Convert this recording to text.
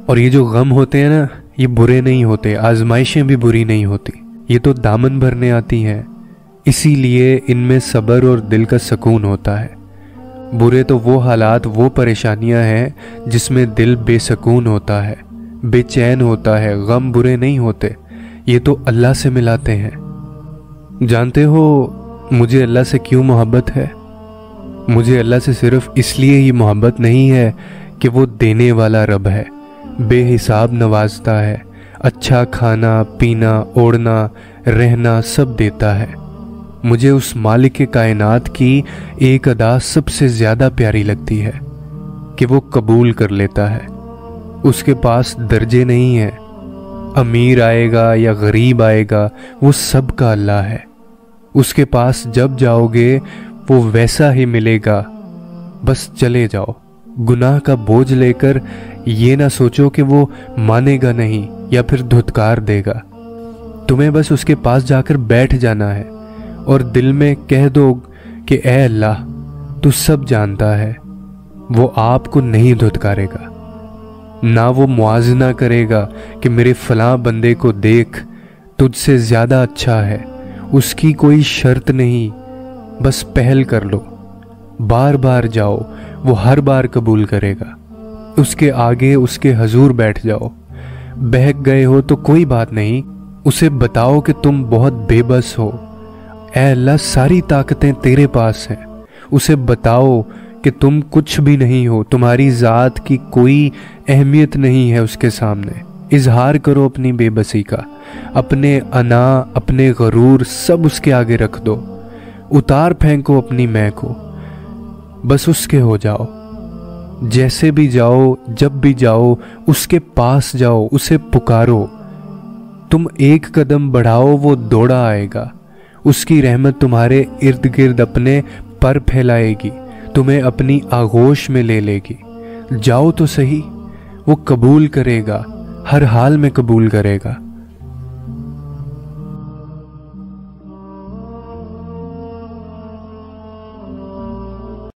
اور یہ جو غم ہوتے ہیں نا، یہ برے نہیں ہوتے، آزمائشیں بھی بری نہیں ہوتی، یہ تو دامن بھرنے آتی ہیں، اسی لیے ان میں صبر اور دل کا سکون ہوتا ہے۔ برے تو وہ حالات، وہ پریشانیاں ہیں جس میں دل بے سکون ہوتا ہے، بے چین ہوتا ہے۔ غم برے نہیں ہوتے، یہ تو اللہ سے ملاتے ہیں۔ جانتے ہو مجھے اللہ سے کیوں محبت ہے؟ مجھے اللہ سے صرف اس لیے ہی محبت نہیں ہے کہ وہ دینے والا رب ہے، بے حساب نوازتا ہے، اچھا کھانا پینا اوڑھنا رہنا سب دیتا ہے۔ مجھے اس مالک کائنات کی ایک ادا سب سے زیادہ پیاری لگتی ہے کہ وہ قبول کر لیتا ہے۔ اس کے پاس درجے نہیں ہیں، امیر آئے گا یا غریب آئے گا، وہ سب کا اللہ ہے۔ اس کے پاس جب جاؤ گے وہ ویسا ہی ملے گا، بس چلے جاؤ۔ گناہ کا بوجھ لے کر یہ نہ سوچو کہ وہ مانے گا نہیں یا پھر دھتکار دے گا۔ تمہیں بس اس کے پاس جا کر بیٹھ جانا ہے اور دل میں کہہ دو کہ اے اللہ تو سب جانتا ہے۔ وہ آپ کو نہیں دھتکارے گا، نہ وہ موازنہ کرے گا کہ میرے فلاں بندے کو دیکھ تجھ سے زیادہ اچھا ہے۔ اس کی کوئی شرط نہیں، بس پہل کر لو، بار بار جاؤ، وہ ہر بار قبول کرے گا۔ اس کے آگے اس کے حضور بیٹھ جاؤ، بہک گئے ہو تو کوئی بات نہیں، اسے بتاؤ کہ تم بہت بے بس ہو۔ اے اللہ ساری طاقتیں تیرے پاس ہیں، اسے بتاؤ کہ تم کچھ بھی نہیں ہو، تمہاری ذات کی کوئی اہمیت نہیں ہے اس کے سامنے۔ اظہار کرو اپنی بے بسی کا، اپنے انا اپنے غرور سب اس کے آگے رکھ دو، اتار پھینکو اپنی میں کو، بس اس کے ہو جاؤ۔ جیسے بھی جاؤ جب بھی جاؤ اس کے پاس جاؤ، اسے پکارو۔ تم ایک قدم بڑھاؤ وہ دوڑا آئے گا، اس کی رحمت تمہارے ارد گرد اپنے پر پھیلائے گی، تمہیں اپنی آغوش میں لے لے گی۔ جاؤ تو صحیح، وہ قبول کرے گا، ہر حال میں قبول کرے گا۔